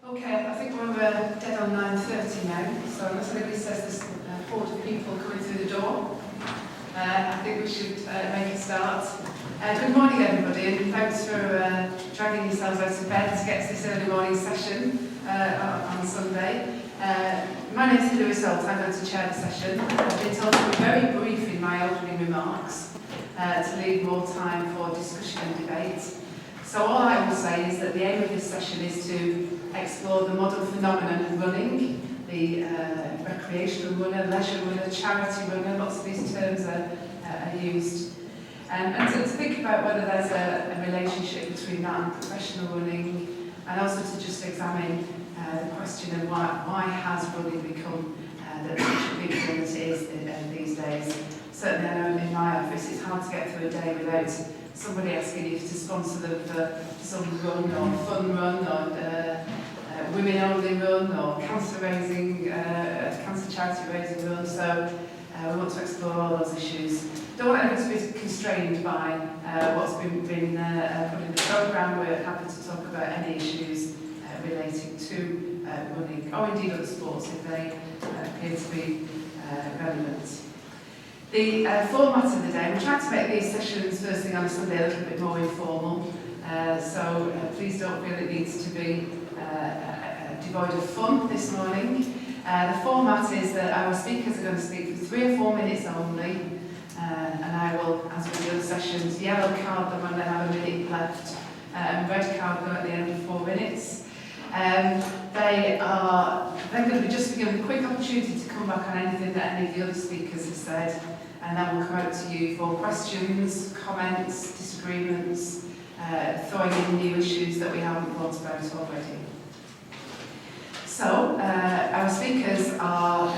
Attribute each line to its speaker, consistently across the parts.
Speaker 1: Okay, I think we're dead on 9:30 now, so unless anybody says there's a horde of people coming through the door, I think we should make a start. Good morning everybody, and thanks for dragging yourselves out of bed to get to this early morning session on Sunday. My name is Hilary Salt, I'm going to chair the session. I've been told to be very brief in my opening remarks to leave more time for discussion and debate. So all I will say is that the aim of this session is to explore the modern phenomenon of running, the recreational runner, leisure runner, charity runner, lots of these terms are used. And to think about whether there's a relationship between that and professional running, and also to just examine the question of why has running become such a big thing that it is these days. Certainly I know in my office it's hard to get through a day without somebody asking you to sponsor them for some run or fun run or women only run or cancer charity raising run. So we want to explore all those issues. Don't want anyone to be constrained by what's been put in the programme. We're happy to talk about any issues relating to running, or indeed other sports if they appear to be relevant. The format of the day, we're trying to make these sessions first thing on a Sunday a little bit more informal, so please don't feel it needs to be devoid of fun this morning. The format is that our speakers are going to speak for 3 or 4 minutes only, and I will, as with the other sessions, yellow card them when they have a minute left, and red card them at the end of 4 minutes. They're going to be just given a quick opportunity to come back on anything that any of the other speakers have said, and then we'll come out to you for questions, comments, disagreements, throwing in new issues that we haven't thought about already. So, our speakers are,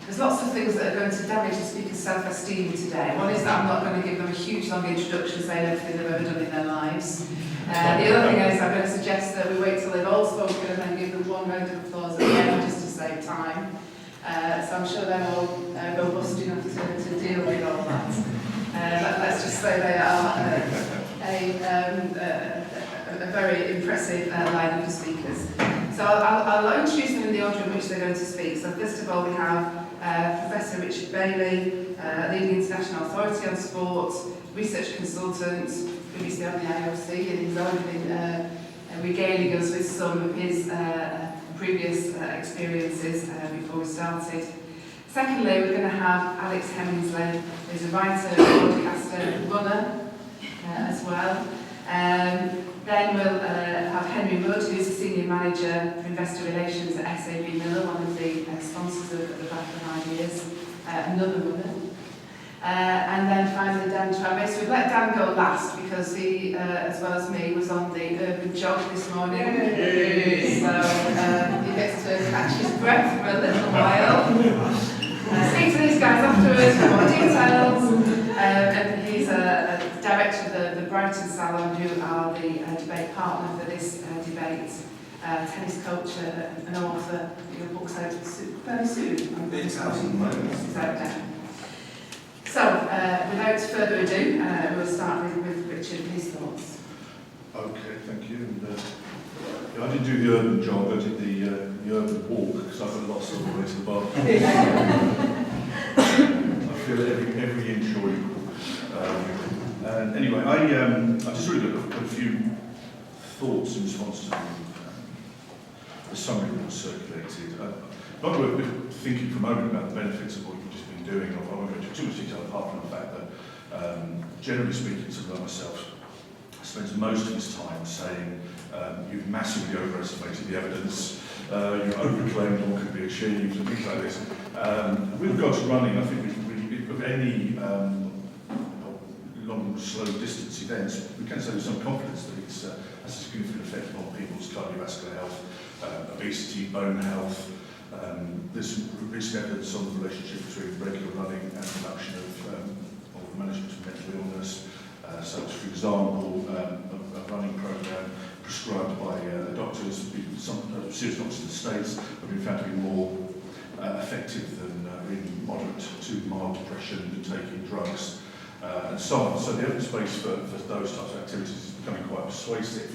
Speaker 1: there's lots of things that are going to damage the speaker's self-esteem today. One is that I'm not going to give them a huge long introduction saying everything they've ever done in their lives. The other thing is I'm going to suggest that we wait till they've all spoken and then give them one round of applause at the end just to save time. So I'm sure they're all robust enough to deal with all that. Let's just say they are a very impressive lineup of speakers. So I'll introduce them in the order in which they're going to speak. So first of all we have Professor Richard Bailey, leading international authority on sport, research consultant, previously on the IOC, and he's already been regaling us with some of his previous experiences before we started. Secondly, we're going to have Alex Heminsley, who's a writer, broadcaster, runner as well. Then we'll have Henry Rudd, who's a senior manager for investor relations at SABMiller, one of the sponsors of the Brighton Ideas, another runner. And then finally Dan Travis. We've let Dan go last because he, as well as me, was on the urban jog this morning. Yay. So he gets to catch his breath for a little while. Speak to these guys afterwards for more details. And he's a director of the Brighton Salon, who are the debate partner for this debate. Tennis coach, an author. Your book's out very soon.
Speaker 2: It's out at the moment.
Speaker 1: It's out now. So, without further ado, we'll start with Richard and his thoughts.
Speaker 2: Okay, thank you. And, I didn't do the urban jog, I did the urban walk, because I've got lots of the way to the bar. I feel every inch or equal. And anyway, I just really got a few thoughts in response to the summary that was circulated. By the way, thinking for a moment about the benefits of what you've just been doing, I won't go into too much detail apart from the fact that, generally speaking, someone like myself spends most of his time saying you've massively overestimated the evidence, you've overclaimed what could be achieved, and things like this. With regards to running, I think of any long, slow distance events, we can say with some confidence that it has a significant effect on people's cardiovascular health, obesity, bone health. There's recent evidence on the relationship between regular running and reduction of management of mental illness. So, for example, a running program prescribed by doctors, some serious doctors in the States, have been found to be more effective than in moderate to mild depression and taking drugs, and so on. So the evidence base for those types of activities is becoming quite persuasive.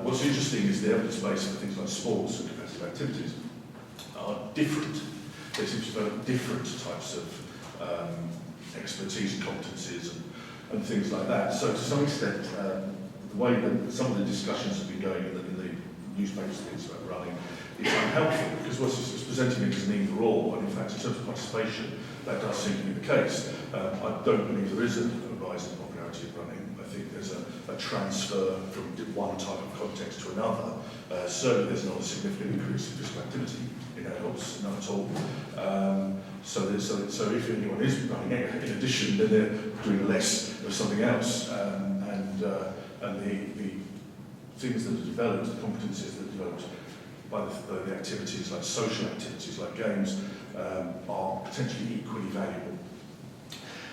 Speaker 2: What's interesting is the evidence base for things like sports and competitive activities are different. They seem to develop different types of expertise and competencies and things like that. So to some extent, the way that some of the discussions have been going in the newspapers and things about running is unhelpful, because it's presenting it as an either or, and in fact in terms of participation that does seem to be the case. I don't believe there is a rise in the popularity of running. I think there's a transfer from one type of context to another. Certainly there's not a significant increase in physical activity in adults, none at all. So if anyone is running, in addition, then they're doing less of something else, and the things that are developed, the competencies that are developed by the activities, like social activities, like games, are potentially equally valuable.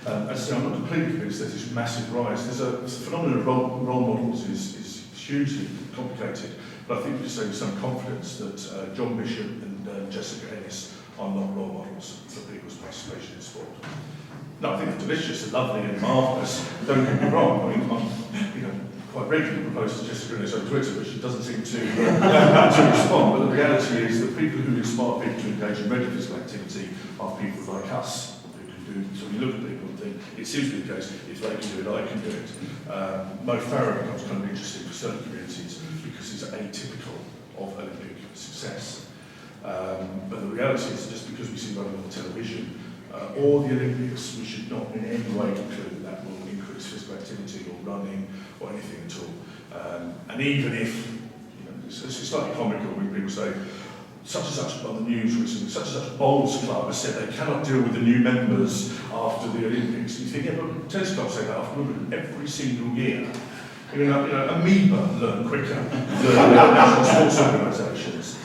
Speaker 2: As I say, I'm not completely convinced there's this massive rise. There's a phenomenon of role models is hugely complicated, but I think we can say with some confidence that John Bishop and Jessica Ennis are not role models for people's participation in sport. No, I think they're delicious and lovely and marvellous. Don't get me wrong. I mean, I'm quite regularly propose to Jessica Ennis on Twitter, but she doesn't seem to respond. But the reality is that people who inspire people to engage in regular physical activity are people like us, who can do. So we look at people and think, it seems to be the case, if they can do it, I can do it. Mo Farah becomes kind of interesting for certain communities because it's atypical of Olympic success. But the reality is just because we see running on television or the Olympics, we should not in any way conclude that will increase physical activity or running or anything at all. And even if, it's slightly comical when people say, such and such on the news recently, such and such bowls club has said they cannot deal with the new members after the Olympics. You think, yeah, but tennis clubs say that after Wimbledon every single year. Amoeba learn quicker than national sports organisations.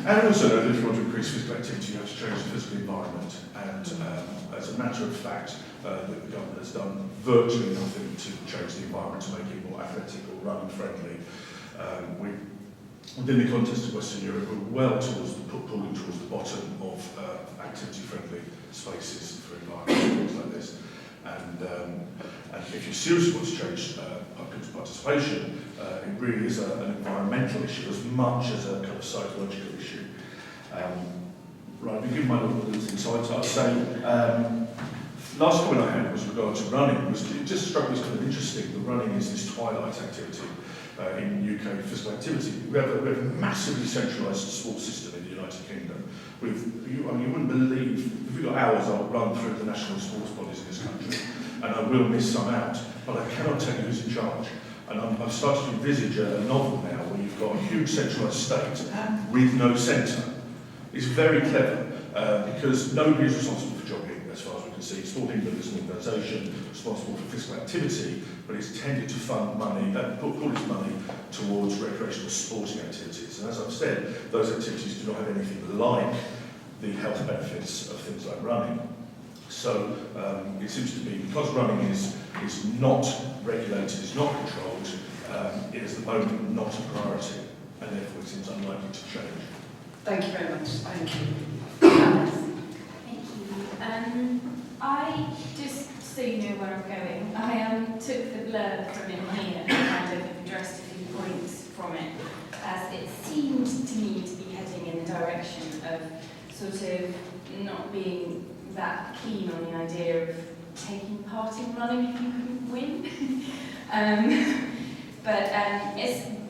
Speaker 2: And also know that if you want to increase physical activity, you have to change the physical environment. And as a matter of fact, the government has done virtually nothing to change the environment to make it more athletic or running friendly. Within the context of Western Europe, we're well pulling towards the bottom of activity-friendly spaces for environment and things like this. And if you seriously want to change people's participation, it really is an environmental issue as much as a kind of psychological issue. Right, we give my little insights. I'd say last comment I had was regard to running. It just struck me as kind of interesting that running is this twilight activity in UK physical activity. We have a massively centralised sports system in the United Kingdom. You wouldn't believe, if we've got hours, I'll run through the national sports bodies in this country, and I will miss some out, but I cannot tell you who's in charge. And I've started to envisage a novel now where you've got a huge centralised state with no centre. It's very clever because nobody is responsible for jogging, as far as we can see. Sport England is an organisation responsible for physical activity, but it's tended to fund money, put its money towards recreational sporting activities. And as I've said, those activities do not have anything like the health benefits of things like running. So it seems to be, because running is not regulated, is not controlled, it is at the moment not a priority, and therefore it seems unlikely to change.
Speaker 1: Thank you very much. Thank you.
Speaker 3: Thank you. I, just so you know where I'm going, I took the blurb from in here and kind of addressed a few points from it, as it seemed to me to be heading in the direction of sort of not being that keen on the idea of taking part in running if you couldn't win.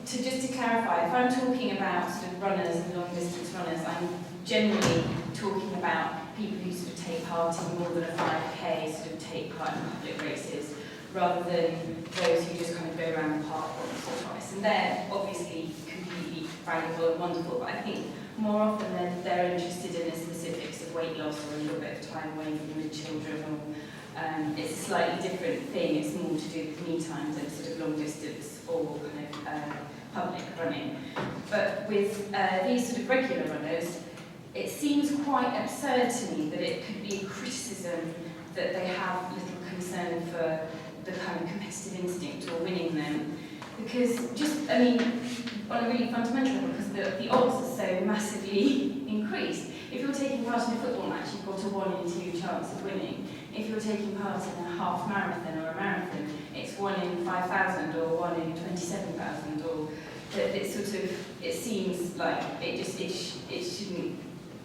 Speaker 3: Just to clarify, if I'm talking about sort of runners and long distance runners, I'm generally talking about people who sort of take part in more than a 5k, sort of take part in public races, rather than those who just kind of go around the park once or twice. And they're obviously completely valuable and wonderful, but I think more often they're interested in the specifics of weight loss or a little bit of time away from with children, or it's a slightly different thing. It's more to do with me times and sort of long distance or kind of public running. But with these sort of regular runners, it seems quite absurd to me that it could be a criticism that they have little concern for the kind of competitive instinct or winning them. Because on a really fundamental level, because the odds are so massively increased, If you're taking part in a football match, you've got a 1 in 2 chance of winning. If you're taking part in a half marathon or a marathon, it's 1 in 5,000 or 1 in 27,000, or that it sort of, it seems like it shouldn't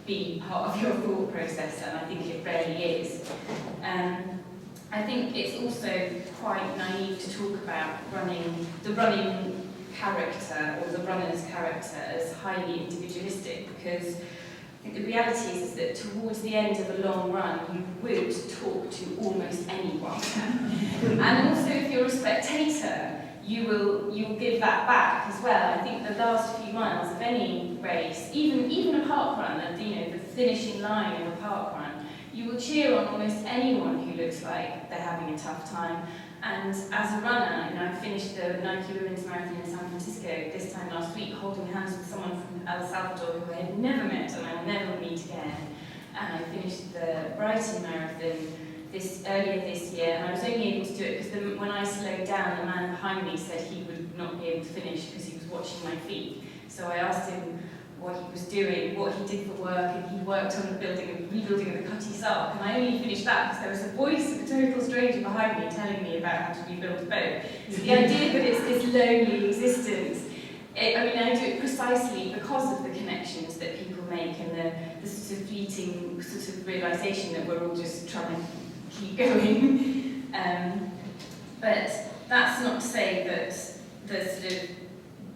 Speaker 3: be part of your thought process, and I think it rarely is. I think it's also quite naive to talk about the running character or the runner's character as highly individualistic, because I think the reality is that towards the end of a long run, you would talk to almost anyone. And also, if you're a spectator, you will give that back as well. I think the last few miles of any race, even a park run, the finishing line of a park run, you will cheer on almost anyone who looks like they're having a tough time. And as a runner, I finished the Nike Women's Marathon in San Francisco this time last week, holding hands with someone from El Salvador who I had never met and I will never meet again. And I finished the Brighton Marathon earlier this year, and I was only able to do it because when I slowed down, the man behind me said he would not be able to finish because he was watching my feet. So I asked him what he was doing, what he did for work, and he worked on the rebuilding of the Cutty Sark, and I only finished that because there was a voice of a total stranger behind me telling me about how to rebuild a boat. So the idea that it's this lonely existence, I do it precisely because of the connections that people make and the sort of fleeting sort of realisation that we're all just trying to keep going. But that's not to say that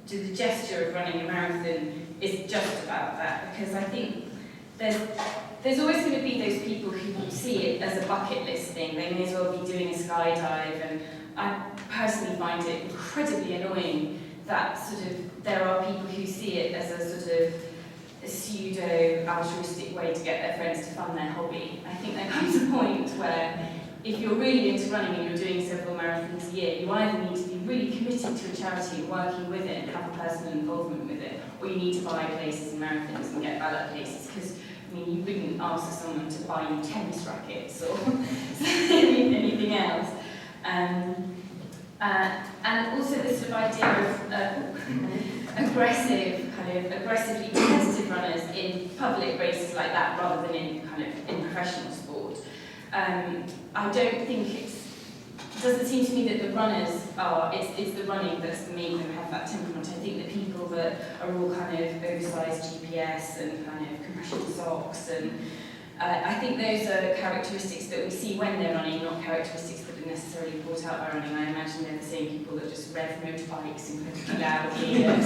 Speaker 3: the gesture of running a marathon is just about that, because I think there's always going to be those people who see it as a bucket list thing. They may as well be doing a skydive, and I personally find it incredibly annoying that there are people who see it as a pseudo-altruistic way to get their friends to fund their hobby. I think there comes a point where if you're really into running and you're doing several marathons a year, you either need to be really committed to a charity and working with it and have a personal involvement with it, or you need to buy places in marathons and get ballot places, because you wouldn't ask someone to buy you tennis rackets or anything else. And also this sort of idea of aggressively competitive runners in public races like that, rather than in professional sport. I don't think it doesn't seem to me that the runners it's the running that's the main who have that temperament. I think the people that are all oversized GPS and compression socks, and I think those are characteristics that we see when they're running, not characteristics that are necessarily brought out by running. I imagine they're the same people that just rev motorbikes incredibly loudly at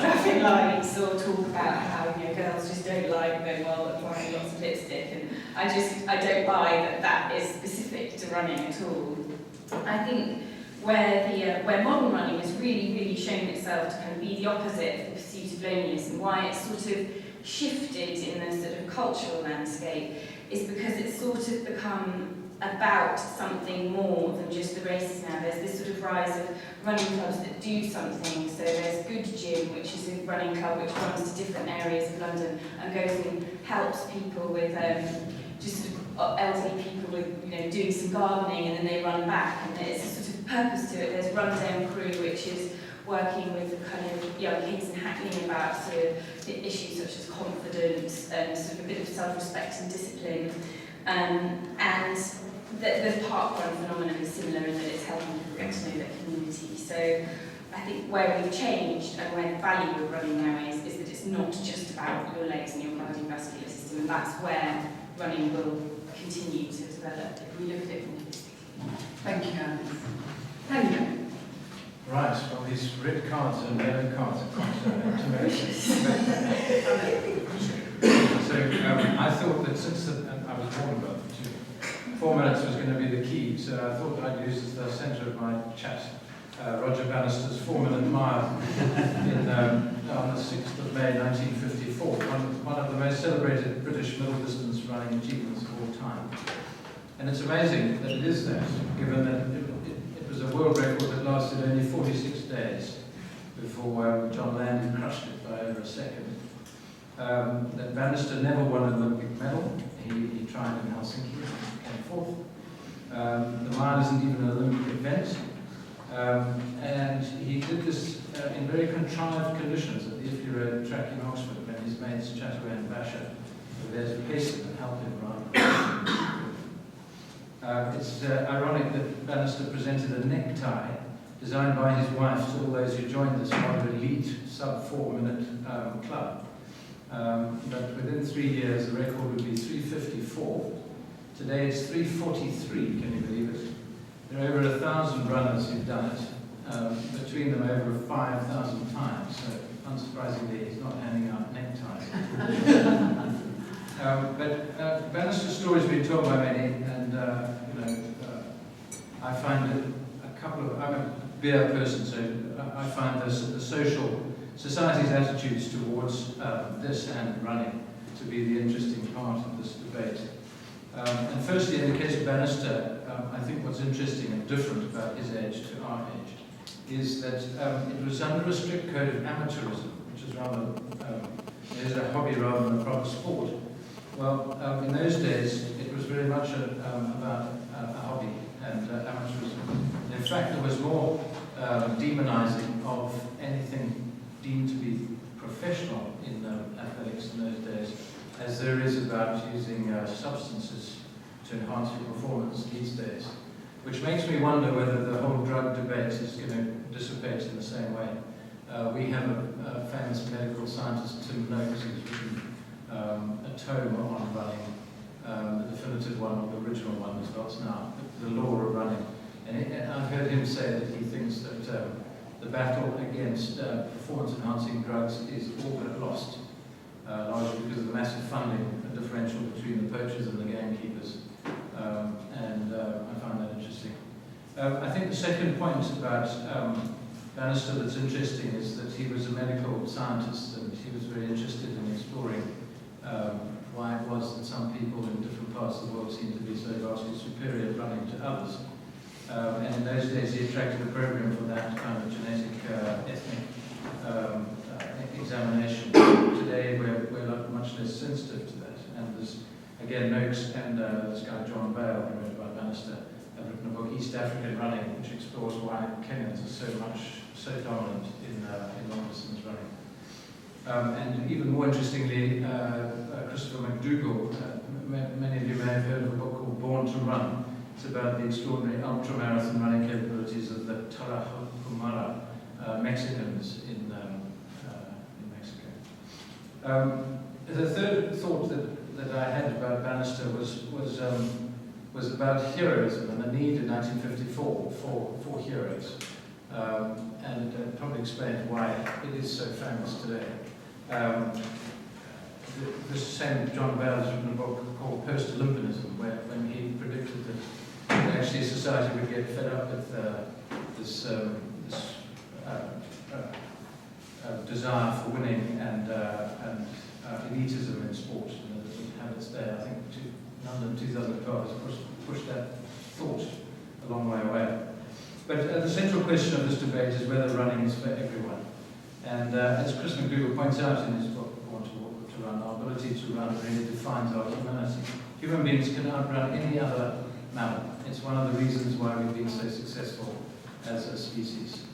Speaker 3: traffic lights, or talk about how girls just don't like them while applying lots of lipstick. And I don't buy that is specific to running at all. I think where modern running has really shown itself to be the opposite of the pursuit of loneliness, and why it's shifted in the cultural landscape, is because it's become about something more than just the races now. There's this rise of running clubs that do something. So there's Good Gym, which is a running club which runs to different areas of London and goes and helps people with elderly people with doing some gardening, and then they run back, and there's a purpose to it. There's Rundown Crew, which is working with the young kids in Hackney about the issues such as confidence and a bit of self-respect and discipline. And the park run phenomenon is similar in that it's helping people get to know their community. So I think where we've changed and where the value of running now is that it's not just about your legs and your cardiovascular system, and that's where running will continue to develop if we look at it from the perspective.
Speaker 1: Thank you, Alice. Henry.
Speaker 4: Right, well, these red cards and yellow cards are quite tenacious. So I thought that since I was warned about the 4 minutes was going to be the key, so I thought I'd use as the centre of my chat Roger Bannister's 4-minute mile on the 6th of May 1954, one of the most celebrated British middle distance running achievements of all time. And it's amazing that it is that, given that it was a world record that lasted only 46 days before John Landy crushed it by over a second. That Bannister never won an Olympic medal. He tried in Helsinki and came fourth. The mile isn't even an Olympic event. And he did this in very contrived conditions at the Hilary track in Oxford when his mates Chataway and Basher there's a pacer that helped him run. It's ironic that Bannister presented a necktie designed by his wife to all those who joined this rather elite sub-4-minute club. But within 3 years, the record would be 3:54. Today it's 3:43, can you believe it? There are over 1,000 runners who've done it, between them over 5,000 times, so unsurprisingly he's not handing out neckties. But Bannister's story has been told by many, and I find it I'm a beer person, so I find the society's attitudes towards this and running to be the interesting part of this debate. And firstly, in the case of Bannister, I think what's interesting and different about his age to our age is that it was under a strict code of amateurism, which is rather, is a hobby rather than a proper sport. Well, in those days, it was very much about a hobby and amateurism. In fact, there was more demonizing of anything deemed to be professional in athletics in those days, as there is about using substances to enhance your performance these days, which makes me wonder whether the whole drug debate is going to dissipate in the same way. We have a famous medical scientist, Tim Noakes, who's written a tome on running, the definitive one, or the original one as well as now, The Law of Running. And I've heard him say that he thinks that the battle against performance-enhancing drugs is all but lost, largely because of the massive funding differential between the poachers and the gamekeepers. And I find that interesting. I think the second point about Bannister that's interesting is that he was a medical scientist, and he was very interested in exploring why it was that some people in different parts of the world seemed to be so vastly superior at running to others. And in those days he attracted a program for that kind of genetic, ethnic examination. Today we're much less sensitive to that. And there's, again, Noakes and this guy John Bale, who wrote about Bannister, have written a book, East African Running, which explores why Kenyans are so dominant in long distance running. And even more interestingly, Christopher McDougall, many of you may have heard of a book called Born to Run. It's about the extraordinary ultramarathon running capabilities of the Tarahumara Mexicans in Mexico. The third thought that I had about Bannister was about heroism and the need in 1954 for heroes. And it probably explains why it is so famous today. This same John Bale has written a book called Post-Olympianism, when he predicted that actually society would get fed up with this desire for winning and elitism in sport. And it would have its day. I think London 2012 has pushed that thought a long way away. But the central question of this debate is whether running is for everyone. And as Chris McDougall points out in his book, Born to Run, our ability to run really defines our humanity. Human beings can outrun any other mammal. It's one of the reasons why we've been so successful as a species.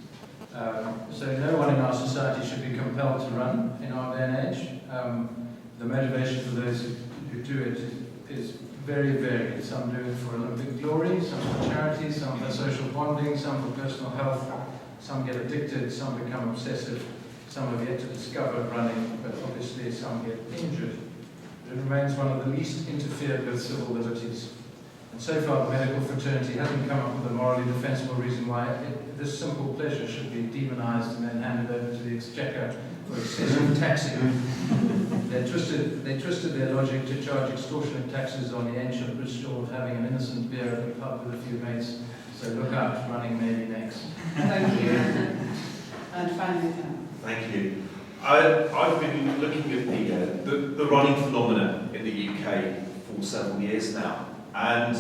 Speaker 4: So no one in our society should be compelled to run in our day and age. The motivation for those who do it is very varied. Some do it for Olympic glory, some for charity, some for social bonding, some for personal health. Some get addicted, some become obsessive, some have yet to discover running, but obviously some get injured. It remains one of the least interfered with civil liberties. And so far the medical fraternity hasn't come up with a morally defensible reason why this simple pleasure should be demonized and then handed over to the exchequer for excessive taxing. They twisted their logic to charge extortionate taxes on the ancient ritual of having an innocent beer at the pub with a few mates. So look out, running may be next.
Speaker 1: Thank you. And finally,
Speaker 5: thank you. I've been looking at the running phenomenon in the UK for several years now, and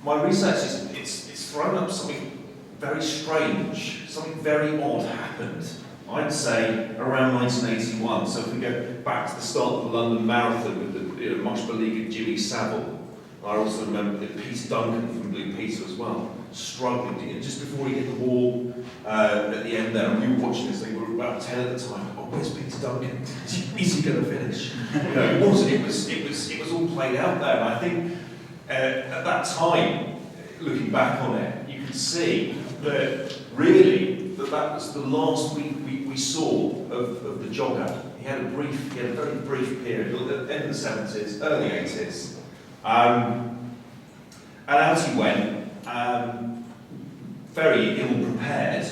Speaker 5: my research is it's thrown up something very strange, something very odd happened. I'd say around 1981. So if we go back to the start of the London Marathon with the much beleaguered Jimmy Savile, I also remember that Peter Duncan from Blue Peter as well, struggling just before he hit the wall at the end there. And we were watching this thing, we were about 10 at the time. Oh, where's Peter Duncan? Is he going to finish? You know, it was all played out there. And I think at that time, looking back on it, you could see that really that was the last we saw of the jogger. He had a very brief period at the end of the 70s, early 80s. And out he went, very ill-prepared.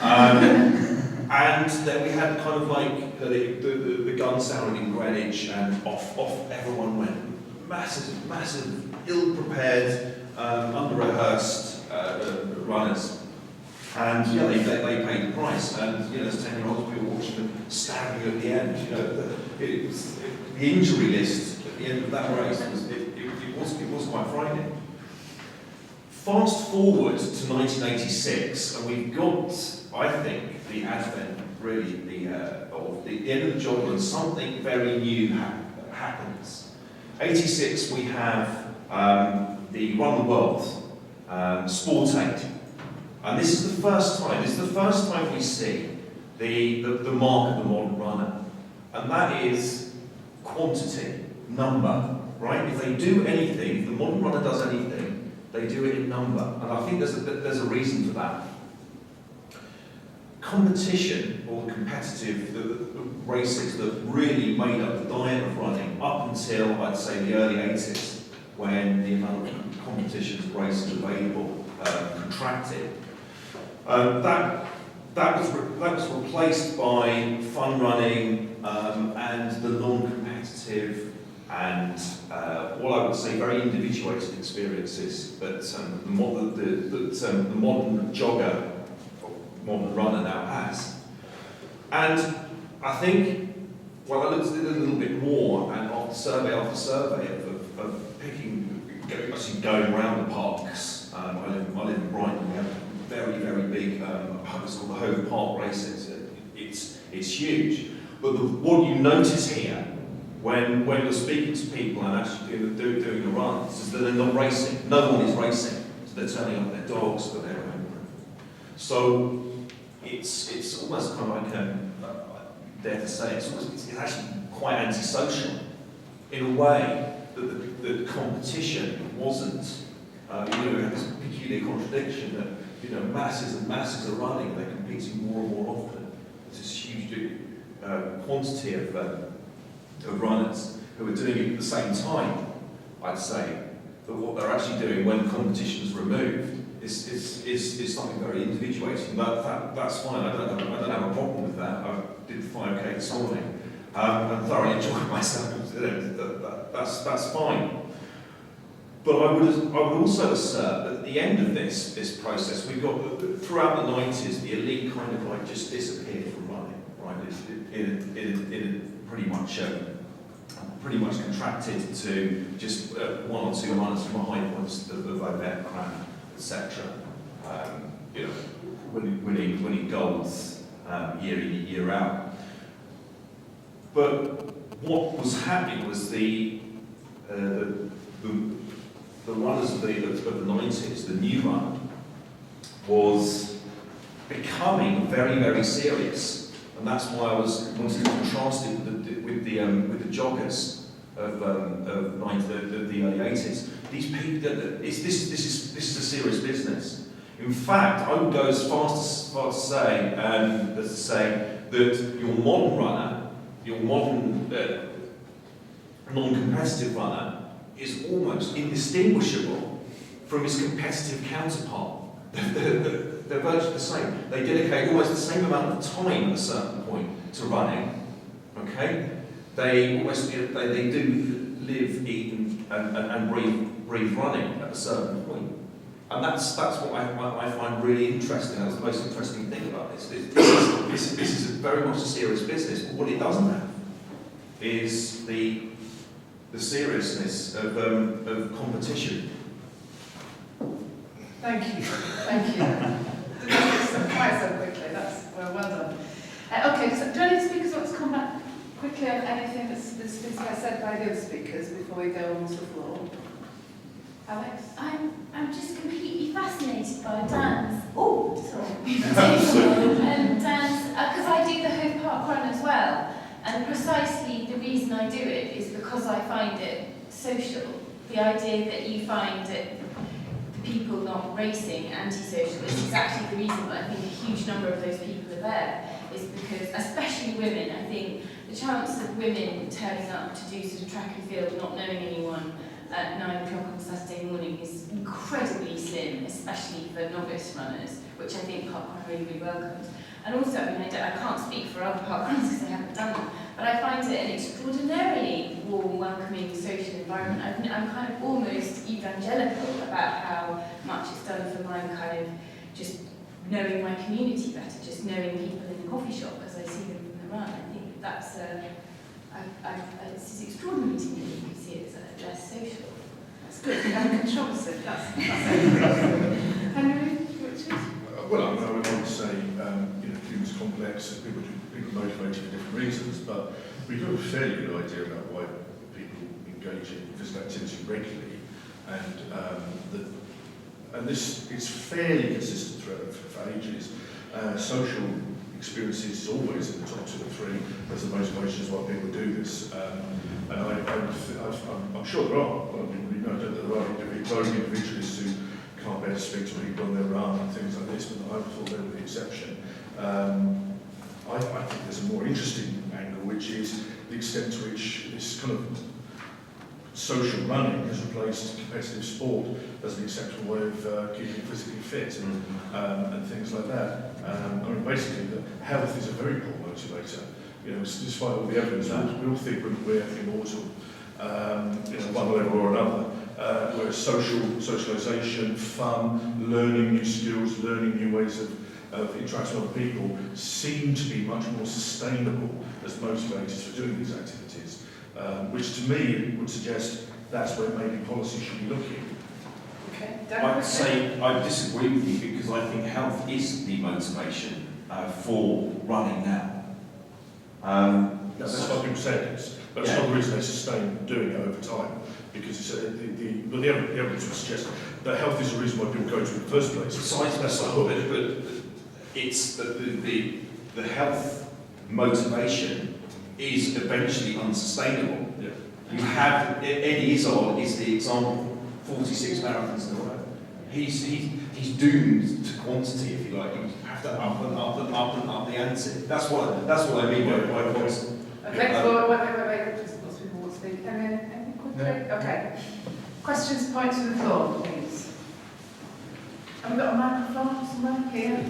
Speaker 5: And then we had kind of like the gun sound in Greenwich, and off everyone went. Massive, ill-prepared, under-rehearsed runners. And yeah, they paid the price. And you know, as 10-year-olds, we were watching them stabbing at the end. You know, the injury list at the end of that race was quite frightening. Fast forward to 1986, and we've got, I think, the advent really of the end of the jogger, and something very new happens. 86, we have the Run the World Sport Aid. And this is the first time we see the mark of the modern runner. And that is quantity, number, right? If they do anything, if the modern runner does anything, they do it in number. And I think there's a reason for that. Competition, or competitive the races that really made up the diet of running up until, I'd say, the early 80s, when the amount of competitions and races available contracted. That was replaced by fun running and the non-competitive and what I would say very individuated experiences that the modern jogger, or modern runner now has. And I think, well, I looked at it a little bit more, and after survey of going around the parks. I live in Brighton. We have very big, it's called the Hove Park races. It's huge. But what you notice here, when you're speaking to people and actually doing a run, is that they're not racing. No one is racing. So they're turning up their dogs for their own. So it's almost kind of like dare to say, it's actually quite antisocial in a way that the competition wasn't. We have this peculiar contradiction that masses and masses are running, they're competing more and more often. There's this huge quantity of runners who are doing it at the same time, I'd say, that what they're actually doing when competition is removed is something very individuating. That's fine, I don't have a problem with that. I did 5K this morning and thoroughly enjoyed myself. That's fine. But I would also assert that at the end of this process, we've got, throughout the 90s, the elite kind of like just disappeared from running, right? It pretty much contracted to just one or two runners from the high points of Ovett, Cran, etc. Winning golds year in, year out. But what was happening was the runners of the 90s, the new run, was becoming very serious, and that's why I wanted to contrast it with the joggers of the early 80s. These people, this is a serious business. In fact, I would go as far to say that your modern runner, your modern non-competitive runner, is almost indistinguishable from his competitive counterpart. They're virtually the same. They dedicate almost the same amount of time at a certain point to running. Okay, they do live, eat, and breathe running at a certain point. And that's what I find really interesting. That's the most interesting thing about this. This is very much a serious business, but what it doesn't have is the seriousness of competition.
Speaker 1: Thank you. Quite so quickly. That's well done. Okay, so do any of the speakers want to come back quickly on anything that's been said by the other speakers before we go on to the floor? Alex?
Speaker 3: I'm just completely fascinated by Dan's. Oh, sorry. And Dan's, because I do the Hove Park Run as well, and precisely the reason I do it is because I find it social. The idea that you find that the people not racing antisocial is exactly the reason why I think a huge number of those people are there, is because, especially women, I think the chance of women turning up to do sort of track and field, not knowing anyone, at 9 o'clock on Saturday morning is incredibly slim, especially for novice runners, which I think parkrun really welcomes. And also, I mean, I can't speak for other parkruns because I haven't done them, but I find it an extraordinarily warm, welcoming social environment. I'm kind of almost evangelical about how much it's done for my kind of just knowing my community better, just knowing people in the coffee shop because I see them from the run. I think that's it's extraordinary to me that you can see it as less social.
Speaker 1: That's good. You have a controversy. That's interesting. Henry, Richard?
Speaker 2: Well, I would say, humans are complex and people are motivated for different reasons, but we've got a fairly good idea about why people engage in physical activity regularly, and this is fairly consistent throughout for ages. Social experiences is always in the top 2 or 3 as the motivations why people do this. And I'm sure there are, well, I don't know, there are individuals who can't bear to speak to people on their run and things like this, but I thought they were the exception. I think there's a more interesting angle, which is the extent to which this kind of social running has replaced competitive sport as an acceptable way of keeping physically fit and things like that. I mean, basically, health is a very poor motivator. Despite all the evidence, we all think we're immortal, one level or another. Whereas socialisation, fun, learning new skills, learning new ways of interacting with other people seem to be much more sustainable as motivators for doing these activities. Which to me would suggest that's where maybe policy should be looking.
Speaker 1: Okay.
Speaker 5: I'd say I disagree with you because I think health is the motivation for running now.
Speaker 2: That's what people say it is, but it's not the reason they sustain doing it over time. Because the evidence would suggest that health is the reason why people go to it in the first place.
Speaker 5: Besides
Speaker 2: That's the hook.
Speaker 5: but it's the health motivation is eventually unsustainable.
Speaker 2: Yeah.
Speaker 5: You have Eddie Izzard is the example. 46 marathons in a row. He's doomed to quantity, if you like. You have to up and up and up and up the ante. That's what I mean by quantity.
Speaker 1: Okay, wait. Just lots of people want to speak. Anything quickly?
Speaker 4: No.
Speaker 1: Okay. Questions, points to the floor, please. Have we got a microphone somewhere here?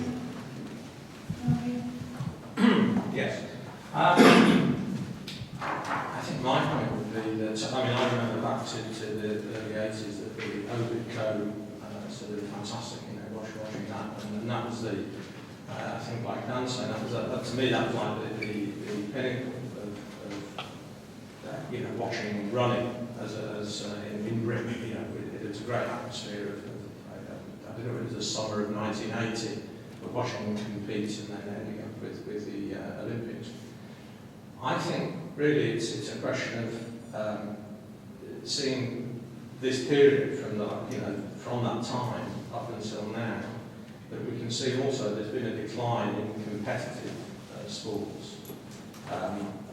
Speaker 4: Yes. I think my point would be that, I remember back to the early 80s that the Ovid Co. So they were fantastic, watching that, and that was I think like Dan saying, to me that was like the pinnacle of watching running as in Britain, it was a great atmosphere I don't know, it was the summer of 1980, but watching them compete and then ending up with the Olympics. I think really it's a question of seeing this period from that time up until now, but we can see also there's been a decline in competitive sports.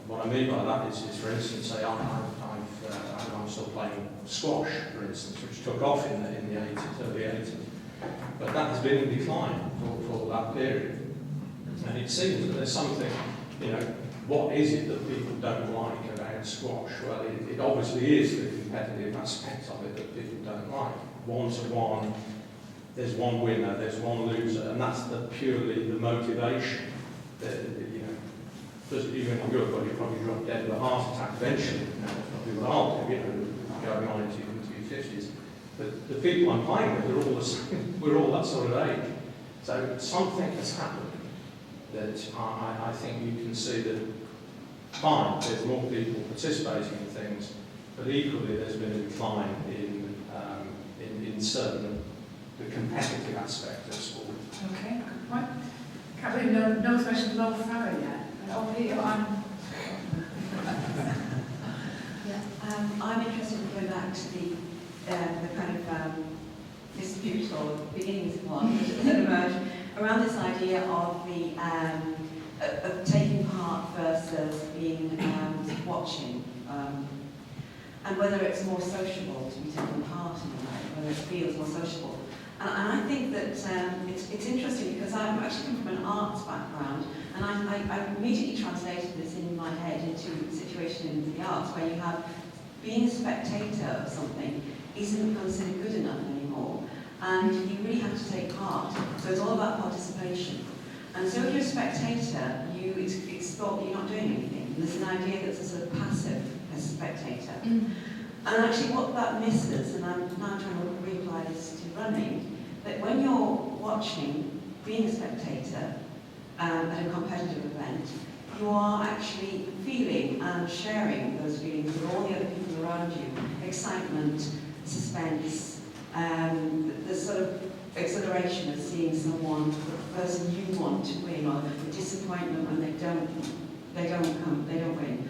Speaker 4: What I mean by that is for instance, say I'm still playing squash, for instance, which took off in the 80s, early 80s, but that has been in decline for that period. And it seems that there's something, what is it that people don't like about squash? Well, it obviously is the competitive aspect of it that people don't like. 1-to-1, there's one winner, there's one loser, and that's purely the motivation that, because even if you're good, you probably drop dead of a heart attack eventually. That's probably what I'll do, going on into your 50s. But the people I'm playing with are all the same. We're all that sort of age. So something has happened that I think you can see that, fine, there's more people participating in things, but equally there's been a decline in certain, the competitive aspect of sport.
Speaker 1: Okay, good point. Can't believe no one's mentioned Law Farrow yet.
Speaker 6: I'm interested in going back to the the kind of dispute or beginnings of one that emerged around this idea of the of taking part versus being watching, and whether it's more sociable to be taking part in a way, whether it feels more sociable. And I think that it's interesting because I'm actually come from an arts background, and I immediately translated this in my head into a situation in the arts where you have being a spectator of something isn't considered good enough anymore, and you really have to take part. So it's all about participation. And so if you're a spectator, it's thought that you're not doing anything. There's an idea that's a sort of passive as a spectator. And actually what that misses, and I'm now trying to reapply this to running, that when you're watching, being a spectator at a competitive event, you are actually feeling and sharing those feelings with all the other people around you. Excitement, suspense, the sort of exhilaration of seeing someone, the person you want to win, or the disappointment when they don't win.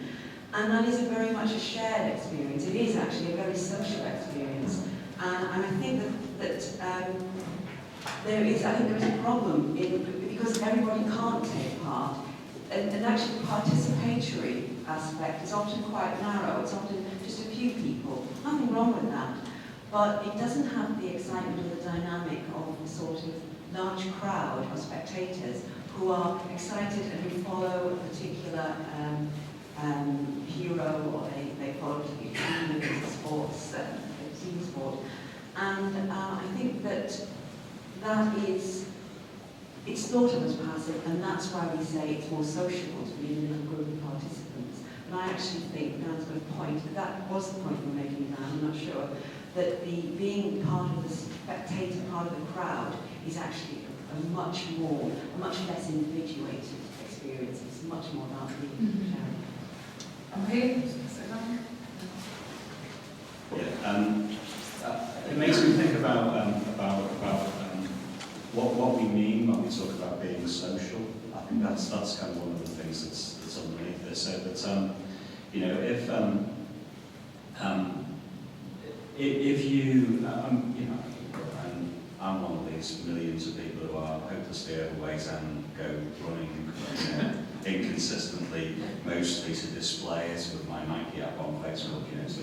Speaker 6: And that is very much a shared experience. It is actually a very social experience. And I think that there is a problem because everybody can't take part. And actually the participatory aspect is often quite narrow. It's often just a few people. Nothing wrong with that. But it doesn't have the excitement or the dynamic of the sort of large crowd of spectators who are excited and who follow a particular hero, or they follow a particular team in sports, team sport. And I think that is, it's thought of as passive, and that's why we say it's more sociable to be in a little group of participants. But I actually think Dan's got a point, that was the point we're making, Dan, I'm not sure, that the being part of the spectator, part of the crowd, is actually a much less individuated experience. It's much more about the sharing.
Speaker 1: I'm here.
Speaker 7: It makes me think about what we mean when we talk about being social. I think that's kind of one of the things that's underneath this. So that if you I'm one of these millions of people who are hopelessly overweight and go running inconsistently, mostly to display it with my Nike app on Facebook. So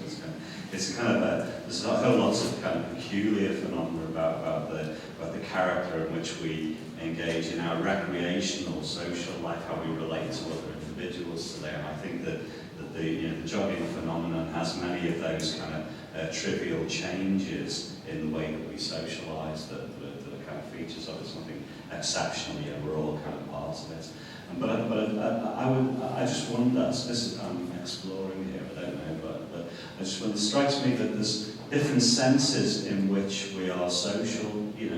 Speaker 7: it's kind of there's a whole lot of kind of peculiar phenomena about the character in which we engage in our recreational social life, how we relate to other individuals today. And I think that the jogging phenomenon has many of those kind of trivial changes in the way that we socialise that are kind of features of it. Something exceptional, we're all kind of part of it. But I just wonder, so this is I'm exploring here, I don't know, but I just wonder, it strikes me that there's different senses in which we are social.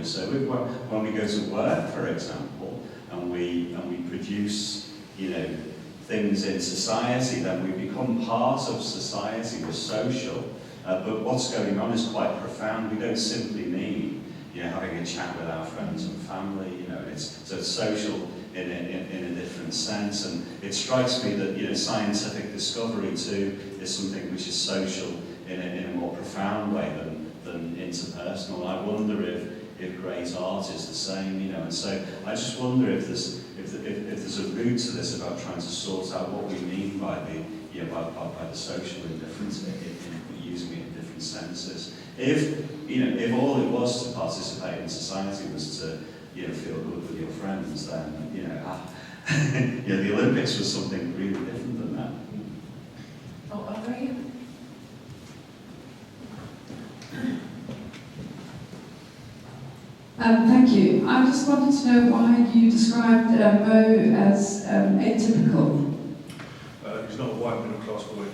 Speaker 7: So when we go to work, for example, and we produce, things in society, then we become part of society. We're social. But what's going on is quite profound. We don't simply mean, having a chat with our friends and family. So it's social in a different sense. And it strikes me that scientific discovery too is something which is social in a more profound way than interpersonal. I wonder if great art is the same. And so I just wonder if there's a route to this about trying to sort out what we mean by the social indifference, using it in different senses. If all it was to participate in society was to feel good with your friends, then the Olympics was something really different than that.
Speaker 1: Oh, are you?
Speaker 8: Thank you. I just wanted to know why you described Mo as atypical.
Speaker 2: He's not a white middle-class boy.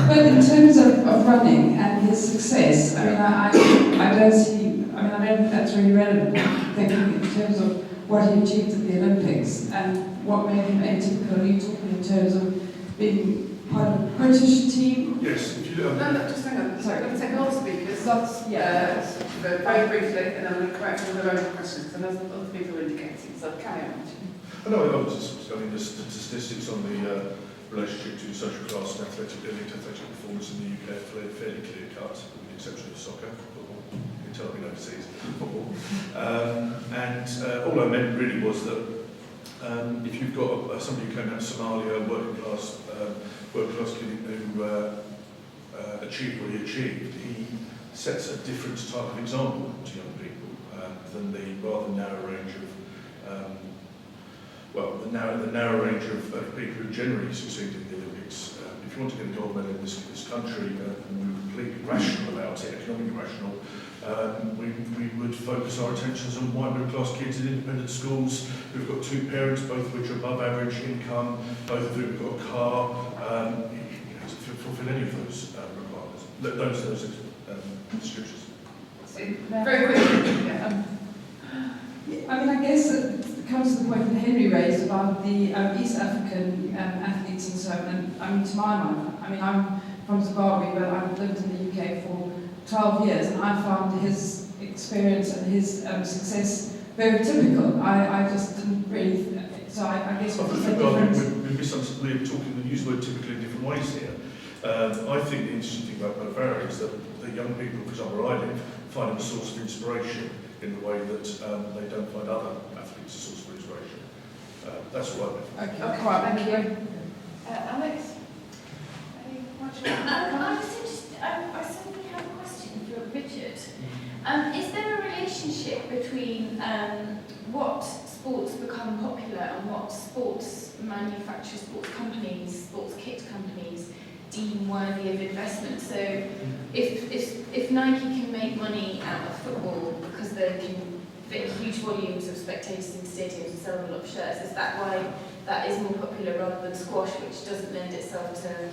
Speaker 8: But in terms of running and his success, I don't think that's really relevant. Thinking in terms of what he achieved at the Olympics and what made him atypical. Are you talking in terms of being part of a British team?
Speaker 2: Yes, if you
Speaker 1: No, just hang on.
Speaker 8: Sorry.
Speaker 1: I'm going to take all the speakers. Lots, very briefly, and then I'm going to come back to the own questions, and there's other people indicating, so carry on.
Speaker 2: the statistics on the relationship between social class and elite athletic performance in the UK fairly clear cut, with the exception of soccer, football. You can tell I've been overseas, football. All I meant really was that if you've got somebody who came out of Somalia, working class kid who achieved what he achieved, he sets a different type of example to young people than the rather narrow range of the narrow range of people who generally succeed in the Olympics. If you want to get a gold medal in this country, and we're completely rational about it, economically rational, we would focus our attentions on white middle class kids in independent schools who've got two parents, both of which are above average income, both of whom have got a car, to fulfil any of those requirements, those descriptions.
Speaker 1: Very quickly. Yeah.
Speaker 8: I mean, I guess it comes to the point that Henry raised about the East African athletes and so on. And I mean, to my mind, I mean, I'm from Zimbabwe, but I've lived in the UK for 12 years, and I found his experience and his success very typical. I just didn't really, so I guess
Speaker 2: I
Speaker 8: what's the
Speaker 2: think
Speaker 8: difference?
Speaker 2: we're talking, we use the word typically in different ways here. I think the interesting thing about Bavaria is that the young people, for example, where I live, find him a source of inspiration in the way that they don't find other athletes a source of inspiration. That's all I meant.
Speaker 8: Okay, all right, thank you.
Speaker 1: Alex?
Speaker 3: I certainly have a question for Richard. Is there a relationship between what sports become popular and what sports manufacturers, sports companies, sports kit companies deem worthy of investment? So if Nike can make money out of football because they can fit huge volumes of spectators in stadiums and sell a lot of shirts, is that why that is more popular rather than squash, which doesn't lend itself to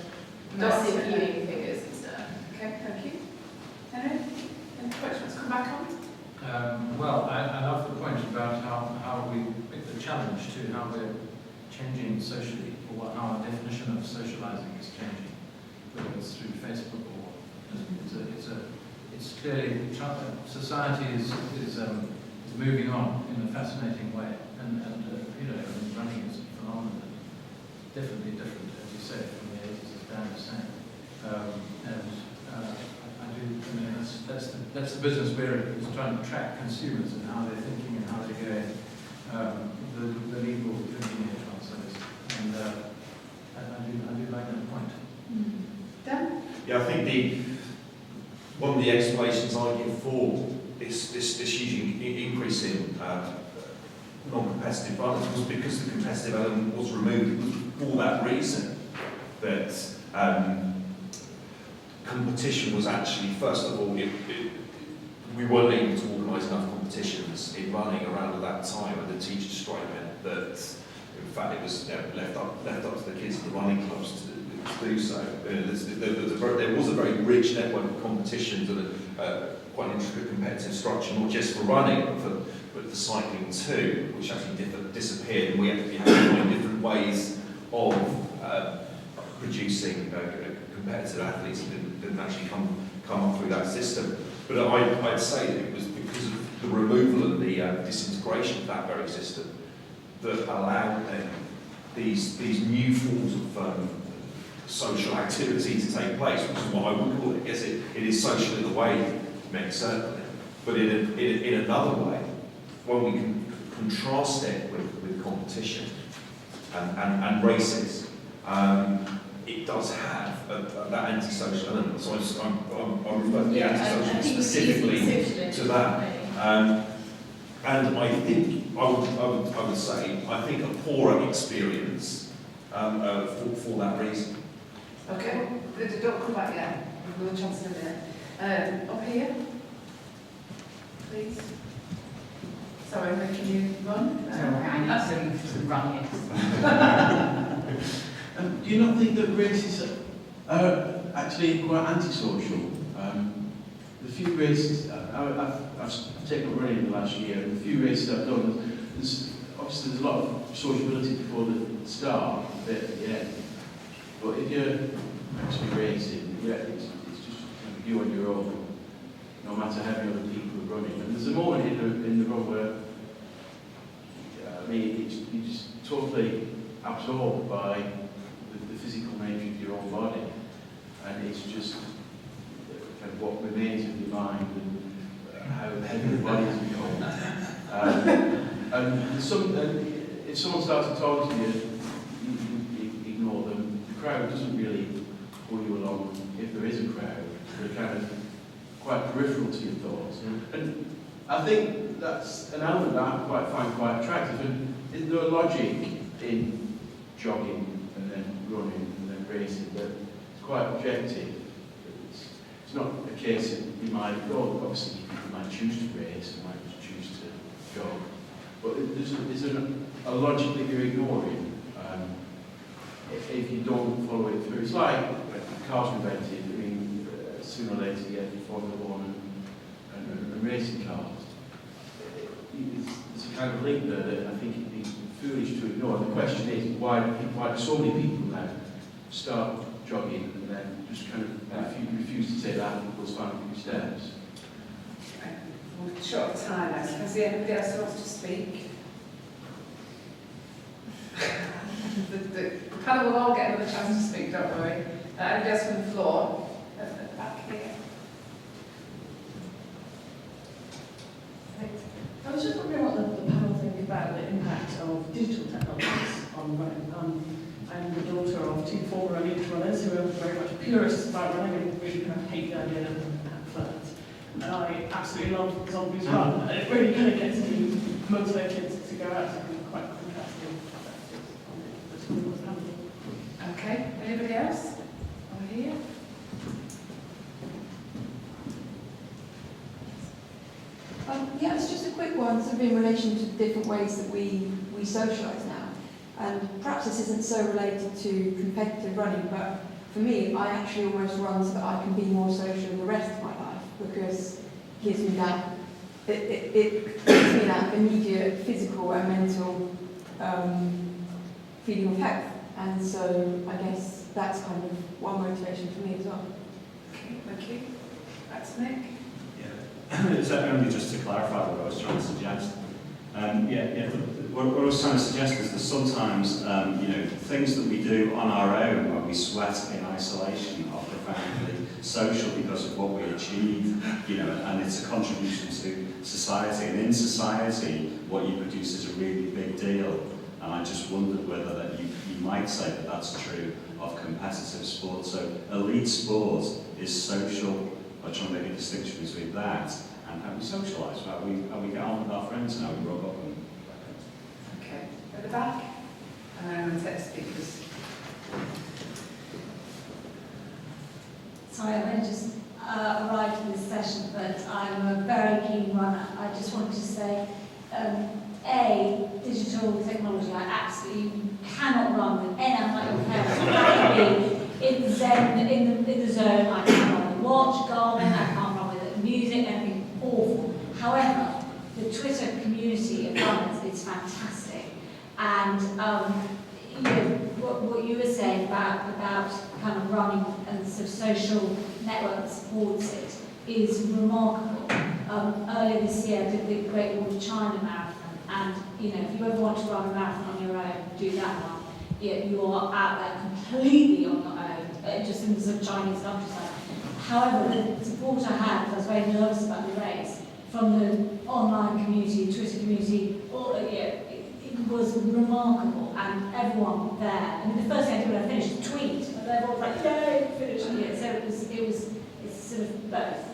Speaker 3: massive viewing figures and stuff?
Speaker 1: Okay, thank you. Henry, any questions? Come back on.
Speaker 4: Well, I love the point about how we make the challenge to how we're changing socially, or how our definition of socializing is changing, whether it's through Facebook or it's clearly society is moving on in a fascinating way, and running is a phenomenon definitely different, as you say, from the 80s, as Dan was saying, I mean, that's the business we're in, is trying to track consumers and how they're thinking and how they're going. The legal thinking here translates, and I do like that point.
Speaker 1: Dan?
Speaker 5: Yeah, I think one of the explanations I give for this huge increase in non-competitive violence was because the competitive element was removed. For that reason, that competition was actually, first of all, we weren't able to organise enough competitions in running around at that time, and the teacher strike meant that, in fact, it was left up to the kids of the running clubs to do so. There was a very rich network of competitions and quite an intricate competitive structure, not just for running, but for cycling too, which actually disappeared, and we had to find different ways of producing competitive athletes that didn't actually come up through that system. But I'd say that it was because of the removal and the disintegration of that very system that allowed then these new forms of social activity to take place, which is what I would call it. Yes, it is social in the way, Mick, certainly, but in another way, when we can contrast it with competition and races, it does have that antisocial element. So I'm referring to the antisocial specifically to that. And I think I would say I think a poorer experience for that reason.
Speaker 1: Okay, don't come back yet. We've got a chance in a minute. Up here, please. Sorry, making you run.
Speaker 9: I need to run it. Do you not think that races are actually quite antisocial? The few races I've taken up running in the last year, and the few races I've done, there's a lot of sociability before the start, a bit at the end. But if you're actually racing, it's just kind of you on your own, no matter how many other people are running. And there's a moment in the run where, you're just totally absorbed by the physical nature of your own body, and it's just kind of what remains of your mind and how heavy the body has become. And if someone starts to talk to you, you ignore them. The crowd doesn't really pull you along if there is a crowd. They're kind of quite peripheral to your thoughts. And I think that's an element that I find quite attractive. And there's no logic in jogging and then running and then racing. But it's quite objective. It's not a case that you might go, obviously you might choose to race, you might choose to jog. But there's a logic that you're ignoring if you don't follow it through. It's like cars invented. I mean, sooner or later you get Formula One and racing cars. There's a kind of link there that I think it'd be foolish to ignore. And the question is, why do so many people now start jogging and then just kind of refuse to take that those final few steps?
Speaker 1: We're short of time, actually. Is there anybody else who wants to speak? the panel will all get another chance to speak, don't worry. Anybody else from the floor? At the back here. Thanks.
Speaker 10: I was just wondering what the panel think about the impact of digital technologies on running. I'm the daughter of two former elite runners who are very much purists about running and really kind of hate the idea of phones. And I absolutely love Zombies Run, and it really kind of gets me motivated to go out. So I'm quite contrasting perspectives on the panel.
Speaker 1: Okay, anybody else? Over here.
Speaker 11: Yeah, it's just a quick one, sort of in relation to different ways that we socialise now. And perhaps this isn't so related to competitive running, but for me, I actually almost run so that I can be more social the rest of my life, because it gives me that, it gives me that immediate physical and mental feeling of health. And so I guess that's kind of one motivation for me as well.
Speaker 1: Okay, thank you. That's Nick.
Speaker 7: It's only just to clarify what I was trying to suggest. What I was trying to suggest is that sometimes, things that we do on our own when we sweat in isolation are profoundly social because of what we achieve, and it's a contribution to society. And in society, what you produce is a really big deal. And I just wondered whether that you might say that that's true of competitive sport. So elite sport is social. I'm trying to make a distinction between that and how we socialise, how we get on with our friends and how we rub up and
Speaker 1: Okay, at the back. And then I'm going to take the speakers.
Speaker 12: Sorry, I've only just arrived in this session, but I'm a very keen runner. I just wanted to say, digital technology, I absolutely cannot run with any, I'm like your parents, in the zone, I can't run with watch, Garmin, I can't run with music, everything awful. However, the Twitter community of runners is fantastic. And what you were saying about kind of running and sort of social network that supports it is remarkable. Earlier this year I did the Great Wall of China Marathon, and if you ever want to run a marathon on your own, do that one. You are out there completely on your own, just in the sort of Chinese countryside. However, the support I had, I was very nervous about the race, from the online community, Twitter community, it was remarkable, and everyone there. I mean, the first thing I did when I finished was tweet, and everyone was like, yay, finished. So it's sort of both.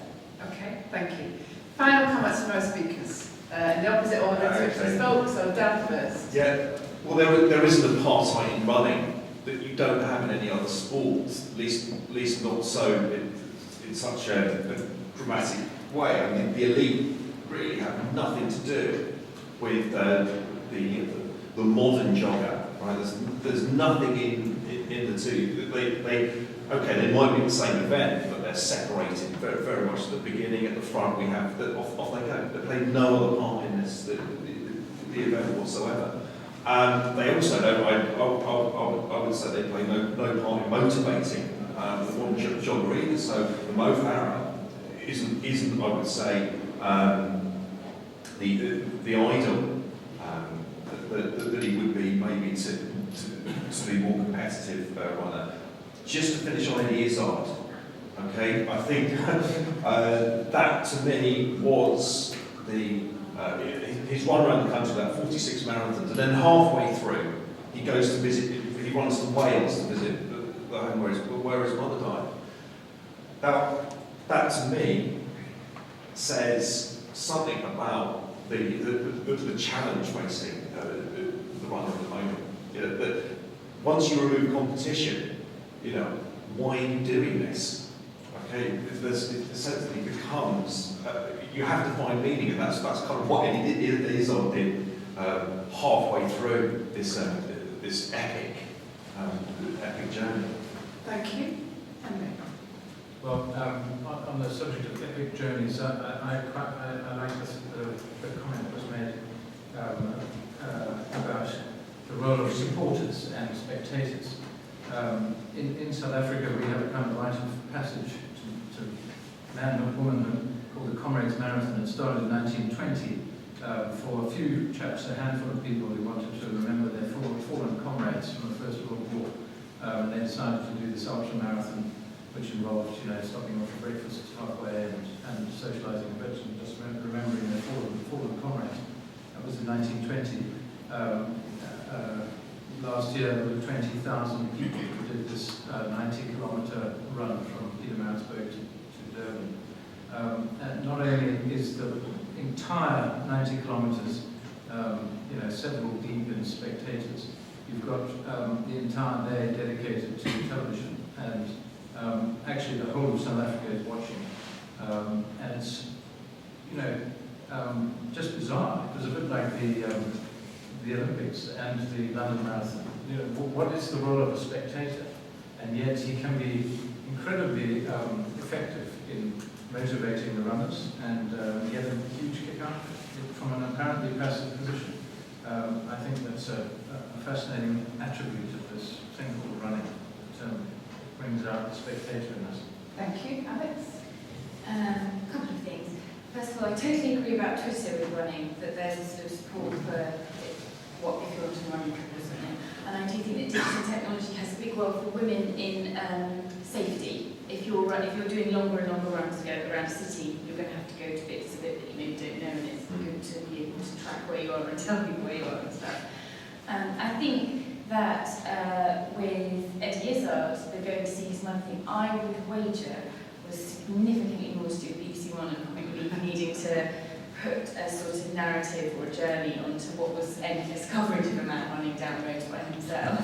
Speaker 1: Okay, thank you. Final comments from our speakers. In the opposite order in which we spoke, so Dan first.
Speaker 5: Yeah, well, there isn't a part in running that you don't have in any other sport, at least not so in such a dramatic way. I mean, the elite really have nothing to do with the modern jogger, right? There's nothing in the two. They might be the same event, but they're separated very, very much at the beginning. At the front, we have off they go. They play no other part in this the event whatsoever. They also don't. I would say they play no part in motivating the modern jogger either. So the Mo Farah isn't I would say the idol that he would be maybe to be more competitive. competitive runner. Just to finish on Eddie Izzard, okay, I think that to me was his run around the country, about 46 marathons, and then halfway through he goes to visit, he runs to Wales to visit the home where his mother died. Now, that to me says something about the challenge facing the runner at the moment. You know, that once you remove competition, you know, why are you doing this? Okay, there's the sense that it becomes, you have to find meaning, and that's kind of what Izzard did halfway through this this epic journey.
Speaker 1: Thank you. Henry.
Speaker 4: Well, on the subject of epic journeys, I like the comment that was made about the role of supporters and spectators. In South Africa, we have a kind of rite of passage to manhood, womanhood, called the Comrades Marathon. It started in 1920 for a few chaps, a handful of people who wanted to remember their fallen comrades from the First World War. And they decided to do this ultra marathon, which involved, you know, stopping off for breakfast halfway and socialising a bit and just remembering their fallen comrades. That was in 1920. Last year there were 20,000 people who did this 90-kilometre run from Pietermaritzburg to Durban. And not only is the entire 90 kilometres, you know, several deep in spectators, you've got the entire day dedicated to television, and actually the whole of South Africa is watching. And it's, you know, just bizarre. It was a bit like the Olympics and the London Marathon. You know, what is the role of a spectator? And yet he can be incredibly effective in motivating the runners and get a huge kick out from an apparently passive position. I think that's a fascinating attribute of this thing called running. It brings out the spectator in us.
Speaker 1: Thank you. Alex?
Speaker 3: A couple of things. First of all, I totally agree about Twitter with running, that there's a sort of support for what if you're on a running trip or something. And I do think that digital technology has a big role for women in safety. If you're doing longer and longer runs around a city, you're going to have to go to bits of it that you maybe don't know, and it's good to be able to track where you are and tell people where you are and stuff. I think that with Eddie Izzard, the going to see his mother thing, I would wager was significantly more to do with BBC One and Comic Relief needing to put a sort of narrative or a journey onto what was endless coverage of a man running down the road by himself.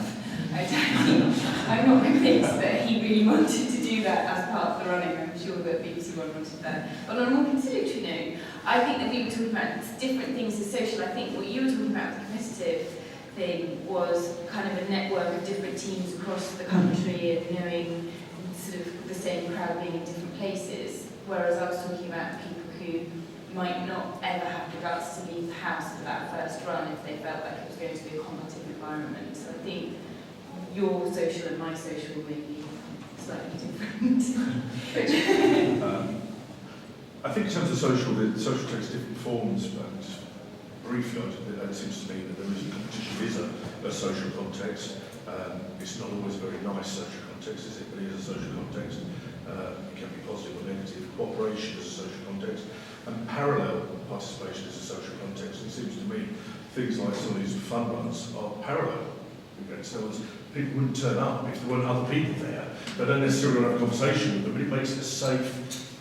Speaker 3: I'm not convinced that he really wanted to do that as part of the running. I'm sure that BBC One wanted that. But on a more conciliatory note, I think that we were talking about different things as social. I think what you were talking about, the competitive thing, was kind of a network of different teams across the country and knowing sort of the same crowd being in different places. Whereas I was talking about people who might not ever have the guts to leave the house for that first run if they felt like it was going to be a combative environment. So I think your social and my social may be slightly different.
Speaker 2: I think in terms of social, the social takes different forms, but just briefly, it seems to me that competition is a social context. It's not always a very nice social context, is it? But it is a social context. It can be positive or negative. Cooperation is a social context. And parallel participation is a social context. It seems to me things like some of these fun runs are parallel. So people wouldn't turn up if there weren't other people there. They don't necessarily have a conversation with them, but it makes it a safe,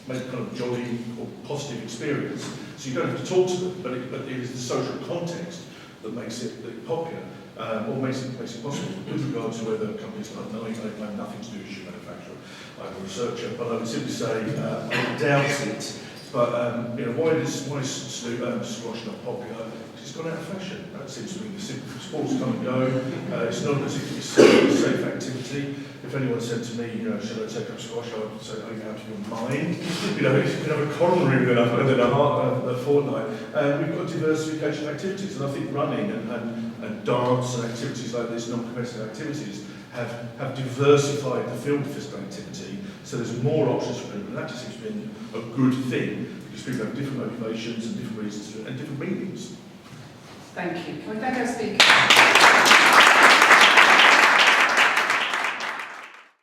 Speaker 2: kind of jolly or positive experience. So you don't have to talk to them, but it is the social context that makes it popular, or makes it possible. With regard to whether companies like Nike have nothing to do with shoe manufacturer, I'm a researcher, but I would simply say I doubt it. But you know, why is squash not popular? Because it's gone out of fashion. That seems to be the sports come and go. It's not a particularly safe activity. If anyone said to me, you know, should I take up squash, I would say, are you out of your mind? You know, you can have a coronary within a fortnight. We've got diversification of activities, and I think running and dance and activities like this, non-competitive activities, have diversified the field of physical activity, so there's more options for people, and that just seems to be a good thing, because people have different motivations and different reasons and different meanings.
Speaker 1: Thank you. Can we thank our speakers?